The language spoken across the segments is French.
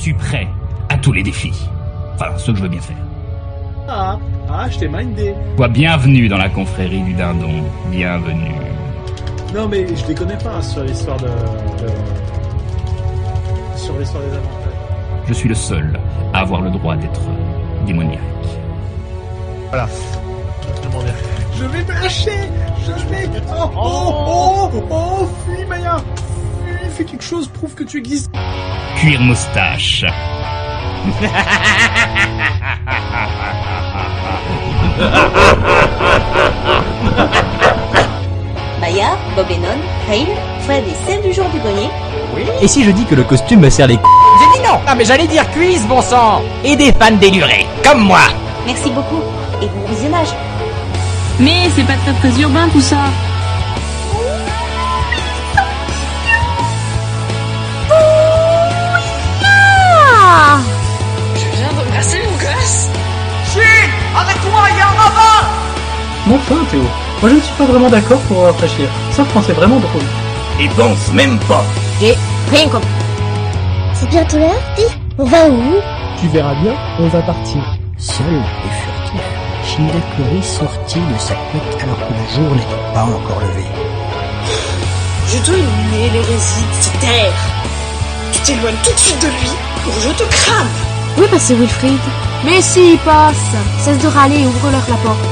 suis prêt à tous les défis. Enfin, ce que je veux bien faire. Ah, je t'ai mindé. Sois bienvenue dans la confrérie du dindon. Bienvenue. Non, mais je les connais pas sur l'histoire sur l'histoire des avantages. Je suis le seul à avoir le droit d'être démoniaque. Voilà. Je vais me lâcher. Je vais... Oh, fuis, Maya. Fuis, fais quelque chose, prouve que tu existes. Cuir moustache. Maya, Bob Lennon, Hale, Fred et celle du jour du grenier. Oui. Et si je dis que le costume me sert les J'ai dit non. Non mais j'allais dire cuisse, bon sang. Et des fans délurés, comme moi. Merci beaucoup et bon visionnage. Mais c'est pas très urbain tout ça. Je viens d'embrasser mon gosse. Chut. Arrête-toi, il y a un ravin. Bon fin, Théo. Moi je ne suis pas vraiment d'accord pour rafraîchir. Sauf quand c'est vraiment drôle. Et pense même pas. J'ai rien compris. C'est bientôt l'heure, dis. On va où? Tu verras bien, on va partir. Seul et furtif, Shinigami sortit de sa couette alors que le jour n'était pas encore levé. Je dois éliminer l'hérésie de cette terre. Tu t'éloignes tout de suite de lui ou je te crame. Où est passé Wilfried? Mais si, il passe. Cesse de râler et ouvre-leur la porte.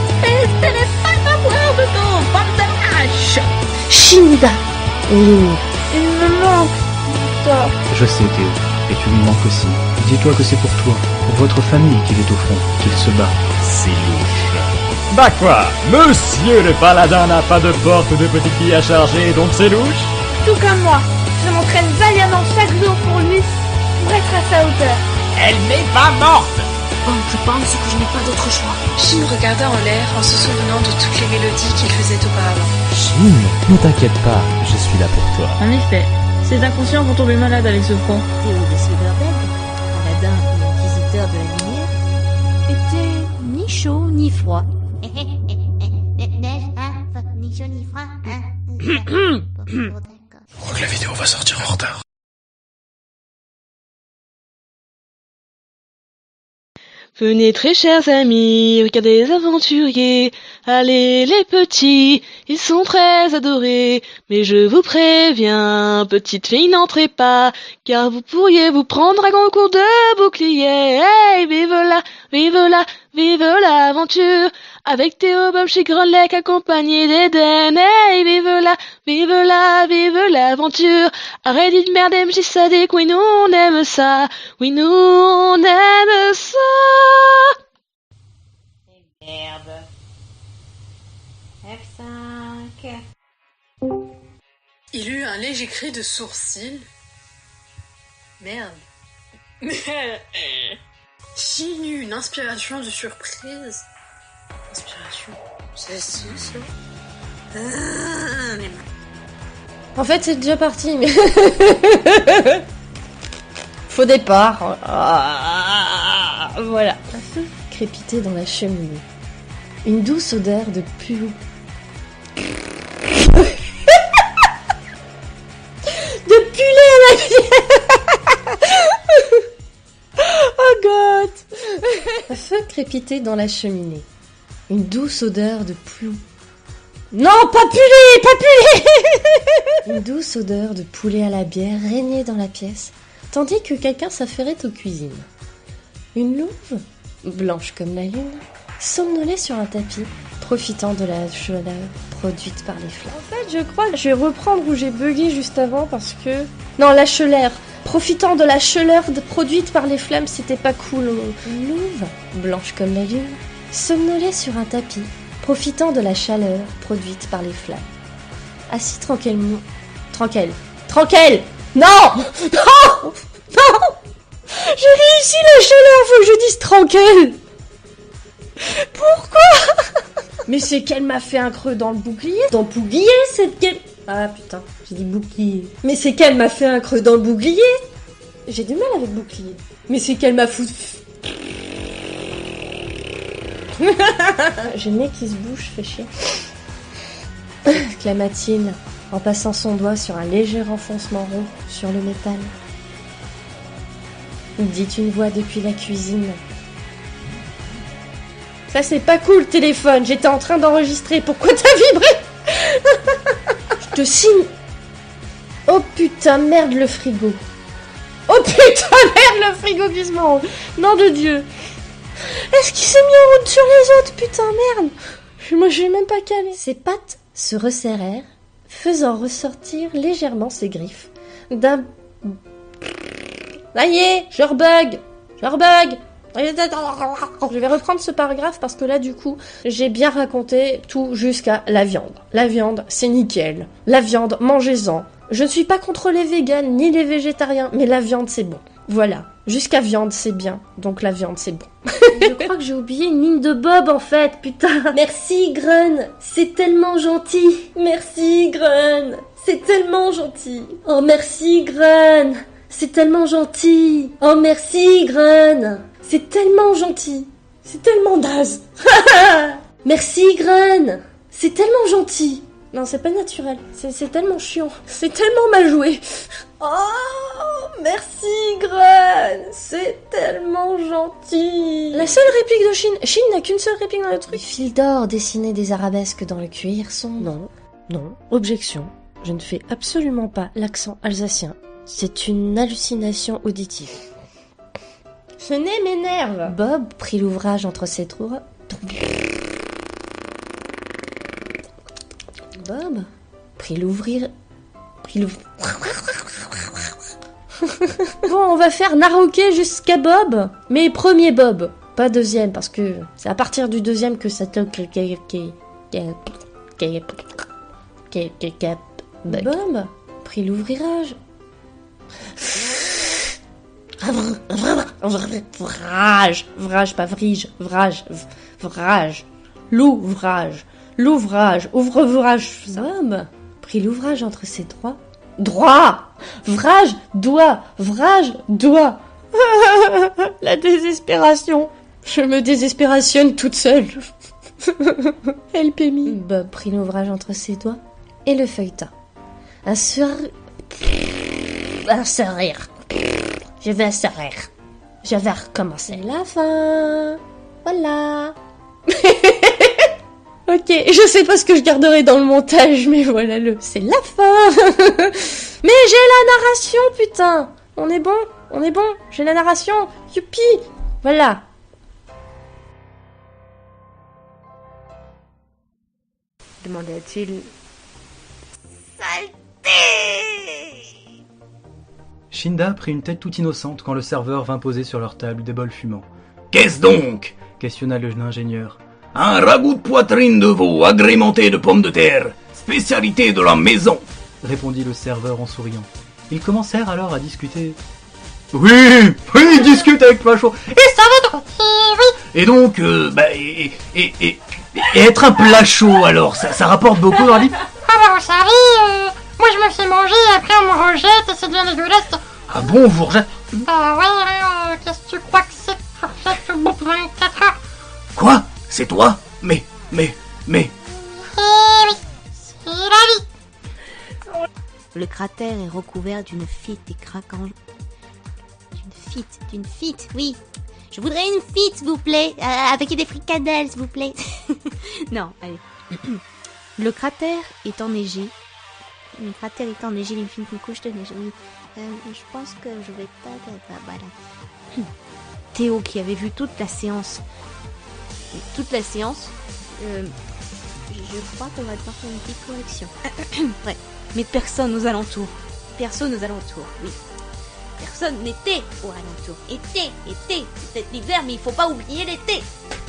Shinida. Oh. Il me manque. Je sais, Théo. Et tu lui manques aussi. Dis-toi que c'est pour toi, pour votre famille qu'il est au front, qu'il se bat. C'est louche. Bah quoi? Monsieur le paladin n'a pas de porte ou de petite fille à charger, donc c'est louche? Tout comme moi. Je m'entraîne vaillamment chaque jour pour lui, pour être à sa hauteur. Elle n'est pas morte. Oh, je pense que je n'ai pas d'autre choix. Shin regarda en l'air en se souvenant de toutes les mélodies qu'il faisait auparavant. Shin, ne t'inquiète pas, je suis là pour toi. En effet, ces inconscients vont tomber malades avec ce front. Théo de Silverberg, paladin et inquisiteur de la lumière, était ni chaud ni froid. Ni chaud ni froid. Je crois que la vidéo va sortir en retard. Venez très chers amis, regardez les aventuriers, allez les petits, ils sont très adorés, mais je vous préviens, petite fille n'entrez pas, car vous pourriez vous prendre un grand coup de bouclier, hey, vive l'aventure, avec Théo, Bob, chez Grelec, accompagné d'Eden, hey, vive l'aventure, arrêtez de merde, MJ Sadiq, oui, nous on aime ça, oui, nous on aime ça. Merde. F5. Il eut un léger cri de sourcil. Merde. Shin eut une inspiration de surprise. Inspiration. C'est ça. En fait, c'est déjà parti, mais... Faux départ. Ah, voilà. Un feu crépitait dans la cheminée. Une douce odeur de puant. De puler à la bière. Oh God. Un feu crépitait dans la cheminée. Une douce odeur de plomb. Non, pas puler. Une douce odeur de poulet à la bière régnait dans la pièce, tandis que quelqu'un s'affairait aux cuisines. Une louve, blanche comme la lune, somnolait sur un tapis, profitant de la chaleur produite par les flammes. En fait, je crois que je vais reprendre où j'ai bugué juste avant parce que... Non, la chaleur. Profitant de la chaleur produite par les flammes, c'était pas cool. Une louve, blanche comme la lune, somnolait sur un tapis, profitant de la chaleur produite par les flammes. Assis tranquillement... Tranquille. Non. J'ai réussi la chaleur, faut que je dise tranquille. Pourquoi? Mais c'est qu'elle m'a fait un creux dans le bouclier. Dans le bouclier, c'est qu'elle... Ah putain, j'ai dit bouclier. Mais c'est qu'elle m'a fait un creux dans le bouclier. J'ai du mal avec bouclier. Mais c'est qu'elle m'a foutu... J'ai le nez qui se bouge, fait chier. Clama-t-il en passant son doigt sur un léger enfoncement rond sur le métal. dit une voix depuis la cuisine. Ça c'est pas cool, téléphone, j'étais en train d'enregistrer, pourquoi t'as vibré? Je te signe. Oh putain, merde le frigo. Oh putain, merde le frigo qui se mange. Nom de Dieu. Est-ce qu'il s'est mis en route sur les autres? Putain, merde. Moi je vais même pas caler. Ses pattes se resserrèrent, faisant ressortir légèrement ses griffes d'un... Ça y est, je rebug. Je vais reprendre ce paragraphe parce que là, du coup, j'ai bien raconté tout jusqu'à la viande. La viande, c'est nickel. La viande, mangez-en. Je ne suis pas contre les véganes ni les végétariens, mais la viande, c'est bon. Voilà. Jusqu'à viande, c'est bien. Donc la viande, c'est bon. Je crois que j'ai oublié une ligne de Bob, en fait, putain. Merci, Grun. C'est tellement gentil. Merci, Grun. C'est tellement gentil. Oh, merci, Grun. C'est tellement gentil. Oh, merci, Grun. C'est tellement gentil. C'est tellement naze. Merci, Grun. C'est tellement gentil. Non, c'est pas naturel. C'est tellement chiant. C'est tellement mal joué. Oh, merci, Grun. C'est tellement gentil. La seule réplique de Shin. Shin n'a qu'une seule réplique dans le truc. Les fils d'or dessinaient des arabesques dans le cuir sont... Non. Objection. Je ne fais absolument pas l'accent alsacien. C'est une hallucination auditive. Ce nez m'énerve. Bob prit l'ouvrage entre ses doigts. Bob prit l'ouvrir... Bon, on va faire Naroquet jusqu'à Bob. Mais premier Bob, pas deuxième, parce que c'est à partir du deuxième que ça toque... Bob prit l'ouvrage... Vrage, pas vrige, vrage. L'ouvrage, ouvre-ouvrage. Bob prit l'ouvrage entre ses droit. Vrage, doigt. La désespération. Je me désespérationne toute seule. Help me. Bob prit l'ouvrage entre ses doigts et le feuilleta. Un sourire. Je vais recommencer. La fin. Voilà. Ok, je sais pas ce que je garderai dans le montage, mais voilà c'est la fin. Mais j'ai la narration, putain. On est bon, j'ai la narration. Youpi. Voilà. Demanda-t-il. Shinda prit une tête toute innocente quand le serveur vint poser sur leur table des bols fumants. « Qu'est-ce donc ?» questionna l'ingénieur. « Un ragoût de poitrine de veau agrémenté de pommes de terre, spécialité de la maison !» répondit le serveur en souriant. Ils commencèrent alors à discuter. « Oui, discute avec Macho. Et ça va oui. Et donc, et être un plat chaud alors, ça rapporte beaucoup dans la vie. Ah bah vous savez, moi je me fais manger et après on me rejette et c'est bien dégueulasse. Ah bon, vous rejette? Bah ouais, qu'est-ce que tu crois que c'est que rejette au bout de 24 heures? Quoi? C'est toi? Mais... Eh oui, c'est la vie. Le cratère est recouvert d'une fitte et craquant... D'une fitte, oui. Je voudrais une fitte, s'il vous plaît, avec des fricadelles, s'il vous plaît. Non, allez. Le cratère est enneigé. Le cratère est enneigé d'une fine couche de neige. Oui. Je pense que je vais pas... Voilà. Théo, qui avait vu toute la séance... je crois qu'on va devoir faire une petite correction. Ouais. Mais personne aux alentours. Oui. Personne n'était aux alentours. Était. C'était l'hiver, mais il faut pas oublier l'été.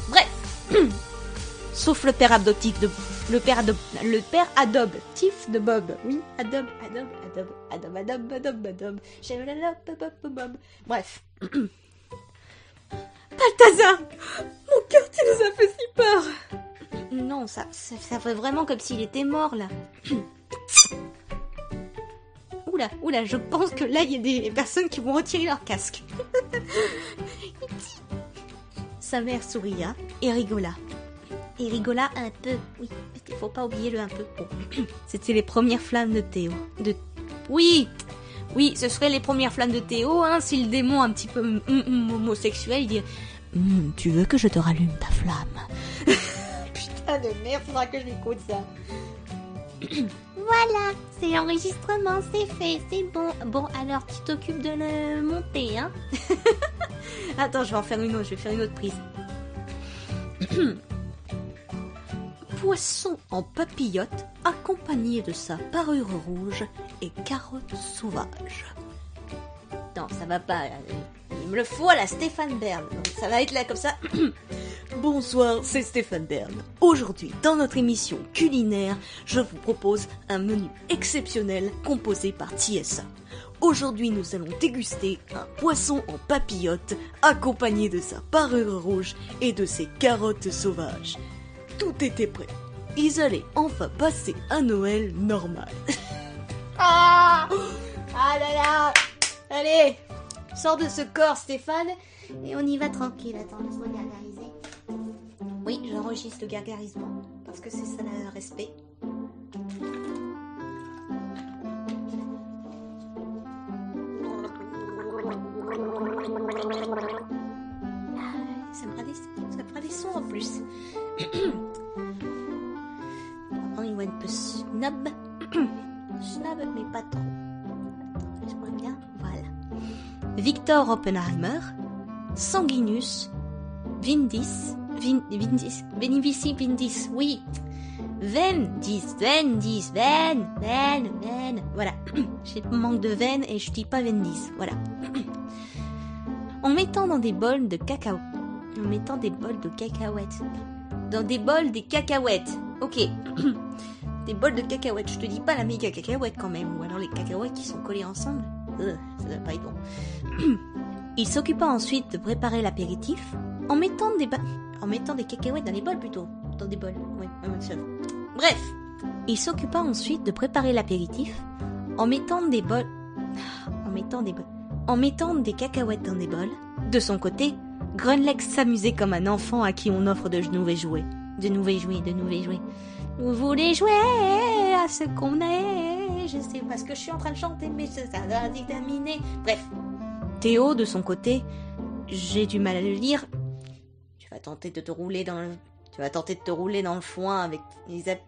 Bref. Sauf le père adoptif de... Le père adoptif de Bob. Oui, Adob. Bref. Balthazar, mon cœur, tu nous as fait si peur. Non, ça fait vraiment comme s'il était mort, là. Oula, je pense que là, il y a des personnes qui vont retirer leur casque. Sa mère souria et rigola. Un peu, oui, il faut pas oublier le un peu. Bon. C'était les premières flammes de Théo. Oui, Oui, ce serait les premières flammes de Théo, hein, si le démon un petit peu homosexuel, il dit tu veux que je te rallume ta flamme? Putain de merde, faudra que je l'écoute ça. Voilà, c'est l'enregistrement, c'est fait, c'est bon. Bon, alors tu t'occupes de le monter, hein? Attends, je vais en faire une autre, je vais faire une autre prise. Poisson en papillote, accompagné de sa parure rouge et carotte sauvage. Non, ça va pas. Il me le faut à la Stéphane Bern. Donc ça va être là comme ça. Bonsoir, c'est Stéphane Bern. Aujourd'hui, dans notre émission culinaire, je vous propose un menu exceptionnel composé par TSA. Aujourd'hui, nous allons déguster un poisson en papillote accompagné de sa parure rouge et de ses carottes sauvages. Tout était prêt. Ils allaient enfin passer un Noël normal. Ah là là. Allez, sors de ce corps, Stéphane, et on y va tranquille. Attends, laisse-moi gargariser. Oui, j'enregistre le gargarisement, parce que c'est ça le respect. Ça me fera des sons en plus. On y voit un peu snob. Snob, mais pas trop. Laisse-moi bien. Voilà. Victor Oppenheimer, Sanguinus, Vindis, oui. Vendis. Voilà. J'ai manque de veine et je dis pas Vendis. Voilà. En mettant dans des bols de cacao. En mettant des bols de cacahuètes. Dans des bols des cacahuètes. Ok. Des bols de cacahuètes. Je te dis pas la méga cacahuète quand même. Ou alors les cacahuètes qui sont collées ensemble. Ça doit pas être bon. Il s'occupa ensuite de préparer l'apéritif en mettant des cacahuètes dans les bols plutôt. Dans des bols. Ouais, bref. Il s'occupa ensuite de préparer l'apéritif en mettant des cacahuètes dans des bols. De son côté, Grunlex s'amusait comme un enfant à qui on offre de nouveaux jouets. Vous voulez jouer à ce qu'on est? Je sais pas ce que je suis en train de chanter, mais ça va déterminer. Bref. Théo, de son côté, j'ai du mal à le lire. Tu vas tenter de te rouler dans le foin avec Elisabeth.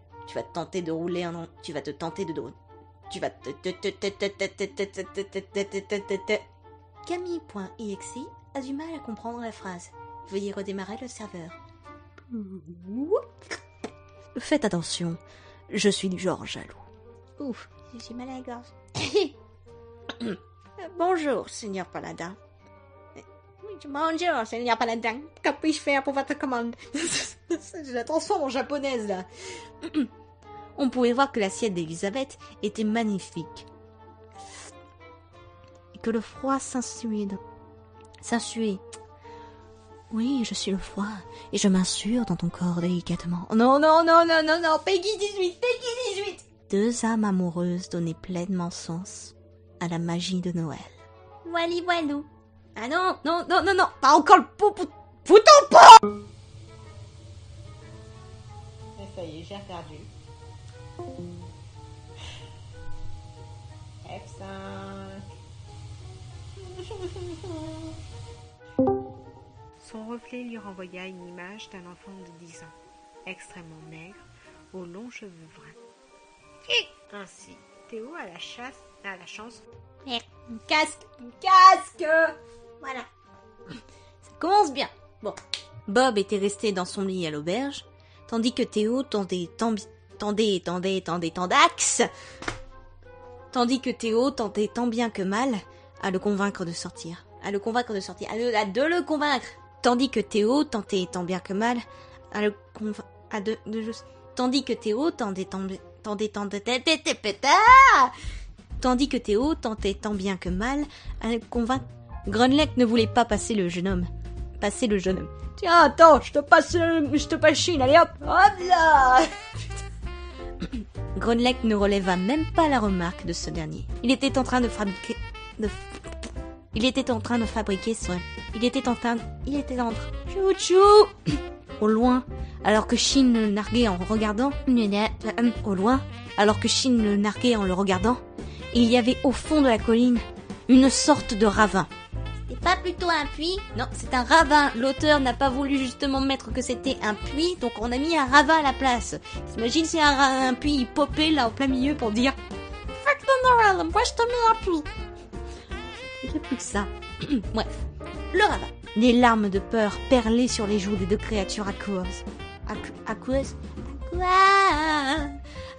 Camille.exe a du mal à comprendre la phrase. Veuillez redémarrer le serveur. Faites attention, je suis du genre jaloux. Ouf, j'ai mal à la gorge. Bonjour, Seigneur Paladin. Bonjour, Seigneur Paladin. Que puis-je faire pour votre commande? Je la transforme en japonaise, là. On pouvait voir que l'assiette d'Elisabeth était magnifique. Et que le froid s'insuait. Oui, je suis le froid, et je m'insure dans ton corps délicatement. Non, Peggy 18. Deux âmes amoureuses donnaient pleinement sens à la magie de Noël. Voilou. Ah non, pas encore le fouton pas. Et ça y est, j'ai perdu. F5. Son reflet lui renvoya une image d'un enfant de 10 ans, extrêmement maigre, aux longs cheveux bruns. Et ainsi, Théo a la chance. Merde, un casque. Voilà. Ça commence bien. Bon. Bob était resté dans son lit à l'auberge, tandis que Théo tentait tant bien que mal à le convaincre de sortir. Tandis que Théo tentait tant bien que mal à le convaincre Grunleck ne voulait pas passer le jeune homme. Tiens, attends, je te passe Chine, allez hop là. Grunleck ne releva même pas la remarque de ce dernier. Il était en train de fabriquer son... Chouchou. Au loin, alors que Chine le narguait en le regardant, il y avait au fond de la colline une sorte de ravin. C'est pas plutôt un puits? Non, c'est un ravin. L'auteur n'a pas voulu justement mettre que c'était un puits, donc on a mis un ravin à la place. T'imagines si un puits il popait là au plein milieu pour dire Fuck the Noël, moi je te mets un puits. Il n'y a plus que ça. Bref, le ravin. Les larmes de peur perlaient sur les joues des deux créatures aqueuses. Aqueuses?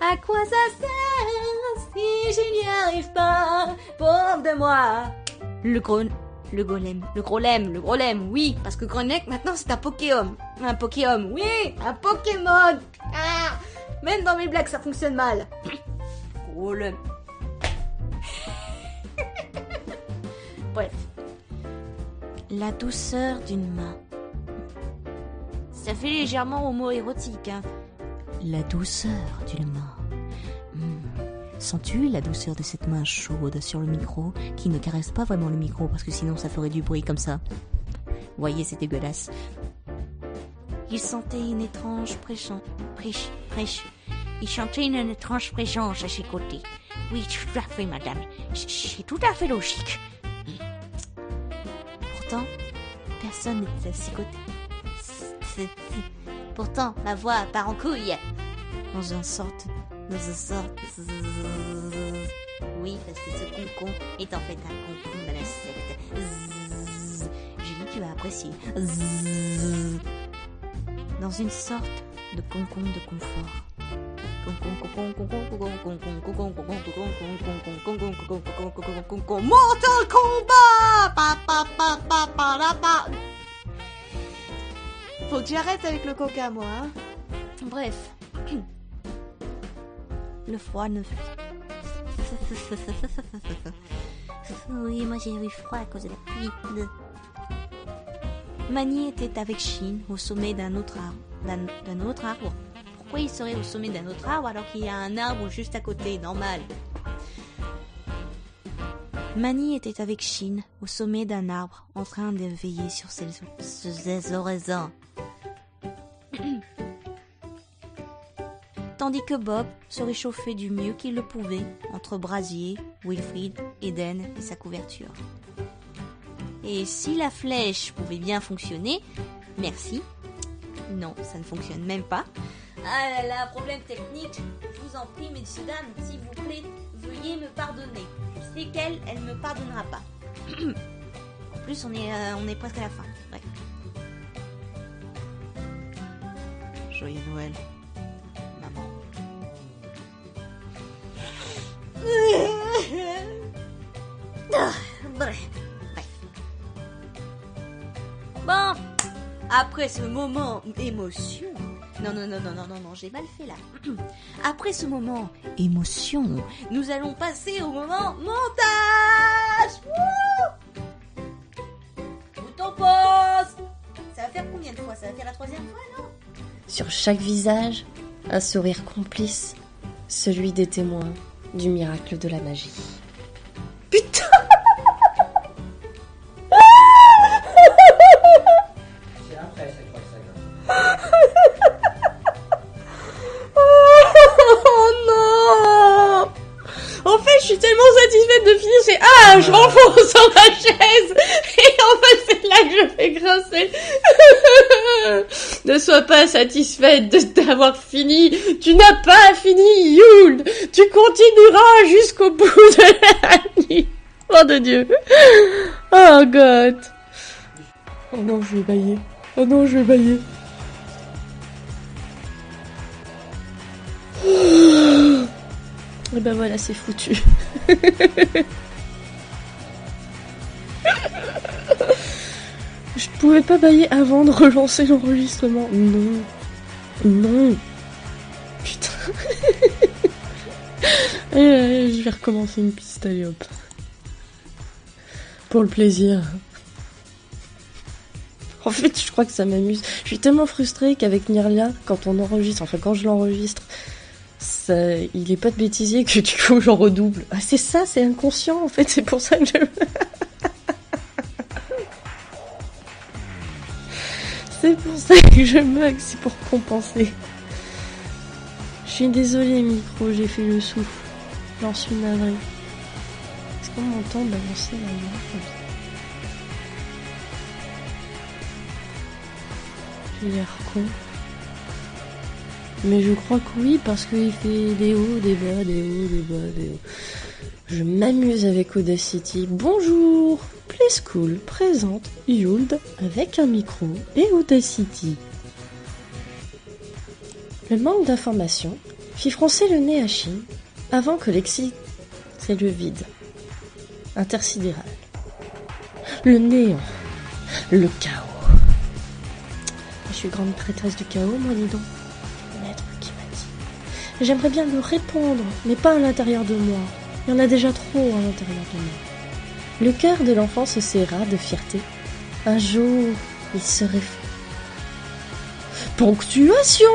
À quoi ça sert si je n'y arrive pas? Pauvre de moi. Le golem, oui, parce que Grenek maintenant c'est un Pokémon. Un Pokémon, oui, un Pokémon. Ah, même dans mes blagues ça fonctionne mal. Golem. Bref. La douceur d'une main. Ça fait légèrement homo-érotique, hein. La douceur d'une main. Sens-tu la douceur de cette main chaude sur le micro, qui ne caresse pas vraiment le micro parce que sinon ça ferait du bruit comme ça. Voyez, c'est dégueulasse. Il sentait une étrange Il chantait une étrange présence à ses côtés. Oui, tout à fait, madame. C'est tout à fait logique. Pourtant, personne n'était à ses côtés. Pourtant, ma voix part en couille. Dans une sorte. Oui, parce que ce concon est en fait un concon de la secte. Julie, tu vas apprécier. Dans une sorte de concon de confort. Mortal Kombat! Faut que j'arrête avec le coca, moi. Hein. Bref. Le froid ne... Oui, moi j'ai eu froid à cause de la pluie. Mani était avec Shin au sommet d'un autre arbre. D'un autre arbre? Pourquoi il serait au sommet d'un autre arbre alors qu'il y a un arbre juste à côté? Normal. Mani était avec Shin au sommet d'un arbre en train de veiller sur ses horizons. Tandis que Bob se réchauffait du mieux qu'il le pouvait entre Brasier, Wilfried, Eden et sa couverture. Et si la flèche pouvait bien fonctionner, merci. Non, ça ne fonctionne même pas. Ah là là, problème technique. Je vous en prie, messieurs, dames, s'il vous plaît, veuillez me pardonner. Je sais qu'elle ne me pardonnera pas. En plus, on est presque à la fin. Bref. Joyeux Noël. Bref. Bon, après ce moment émotion... Non, j'ai mal fait là. Après ce moment émotion, nous allons passer au moment montage. Bouton pause. Ça va faire combien de fois? Ça va faire la 3e fois, non? Sur chaque visage, un sourire complice, celui des témoins du miracle de la magie. Putain! C'est après cette fois que Oh non! En fait, je suis tellement satisfaite de finir, je m'enfonce dans ma chaise! Et en fait, c'est là que je fais grincer! Ne sois pas satisfaite d'avoir fini! Tu n'as pas fini, Yule! Tu continueras jusqu'au bout de la nuit! Oh de Dieu! Oh God! Oh non, je vais bailler! Oh non, je vais bailler! Et ben voilà, c'est foutu. Je pouvais pas bailler avant de relancer l'enregistrement. Non. Non. Putain. Allez, je vais recommencer une piste, allez hop. Pour le plaisir. En fait, je crois que ça m'amuse. Je suis tellement frustrée qu'avec Myrlia, quand on enregistre, enfin quand je l'enregistre, ça, il est pas de bêtisier que du coup j'en redouble. Ah c'est ça, c'est inconscient en fait, c'est pour ça que je... C'est pour ça que je mug, c'est pour compenser. Je suis désolée micro, j'ai fait le souffle. J'en suis navrée. trop mon temps balancer la main comme ça. J'ai l'air con. Mais je crois que oui, parce qu'il fait des hauts, des bas, des hauts, des bas, des hauts. Je m'amuse avec Audacity. Bonjour, Play School présente Yuld avec un micro et Audacity. Le manque d'informations fit froncer le nez à Chine avant que Lexi, c'est le vide intersidéral, le néant, le chaos. Je suis grande prêtresse du chaos, moi, dis donc. Maître qui m'a dit. J'aimerais bien le répandre, mais pas à l'intérieur de moi. Il y en a déjà trop à l'intérieur de moi. Le cœur de l'enfant se serra de fierté. Un jour, il serait fou. Ponctuation!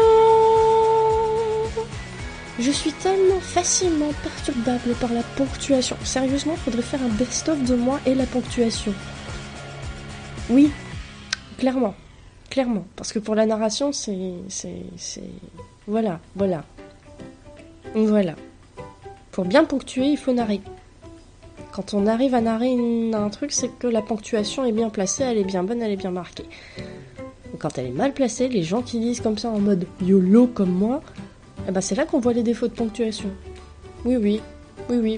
Je suis tellement facilement perturbable par la ponctuation. Sérieusement, il faudrait faire un best-of de moi et la ponctuation. Oui, clairement. Clairement. Parce que pour la narration, c'est... Voilà. Pour bien ponctuer, il faut narrer. Quand on arrive à narrer un truc, c'est que la ponctuation est bien placée, elle est bien bonne, elle est bien marquée. Et quand elle est mal placée, les gens qui disent comme ça en mode YOLO comme moi, eh ben c'est là qu'on voit les défauts de ponctuation. Oui,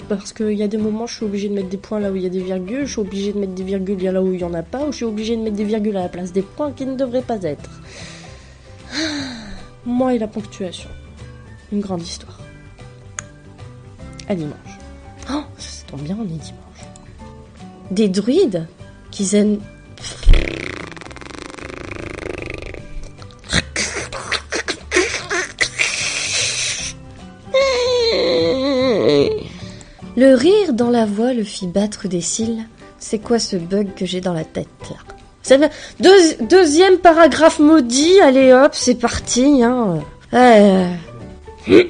parce qu'il y a des moments je suis obligée de mettre des points là où il y a des virgules, je suis obligée de mettre des virgules là où il n'y en a pas, ou je suis obligée de mettre des virgules à la place des points qui ne devraient pas être. Moi et la ponctuation. Une grande histoire. À dimanche. Oh, ça tombe bien, on est dimanche. Des druides qui zen... Le rire dans la voix le fit battre des cils. C'est quoi ce bug que j'ai dans la tête là? Deuxième paragraphe maudit, allez hop, c'est parti. Hein. Il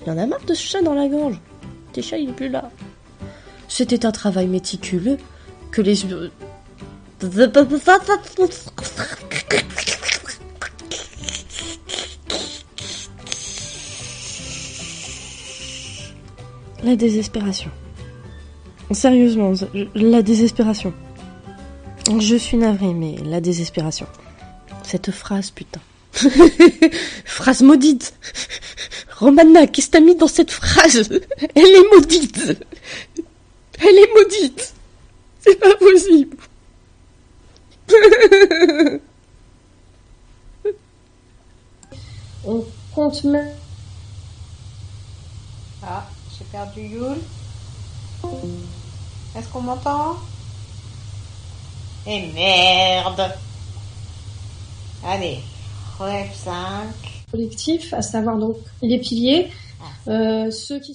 y en a marre de ce chat dans la gorge. Tes chats, il est plus là. C'était un travail méticuleux que les... La désespération. Sérieusement, la désespération. Je suis navrée, mais la désespération. Cette phrase, putain. Phrase maudite. Romana, qu'est-ce que t'as mis dans cette phrase? Elle est maudite. Elle est maudite. C'est pas possible. On compte même... Ah, j'ai perdu Yul. Est-ce qu'on m'entend? Eh merde! Allez, F5. Collectif, à savoir donc les piliers, ceux qui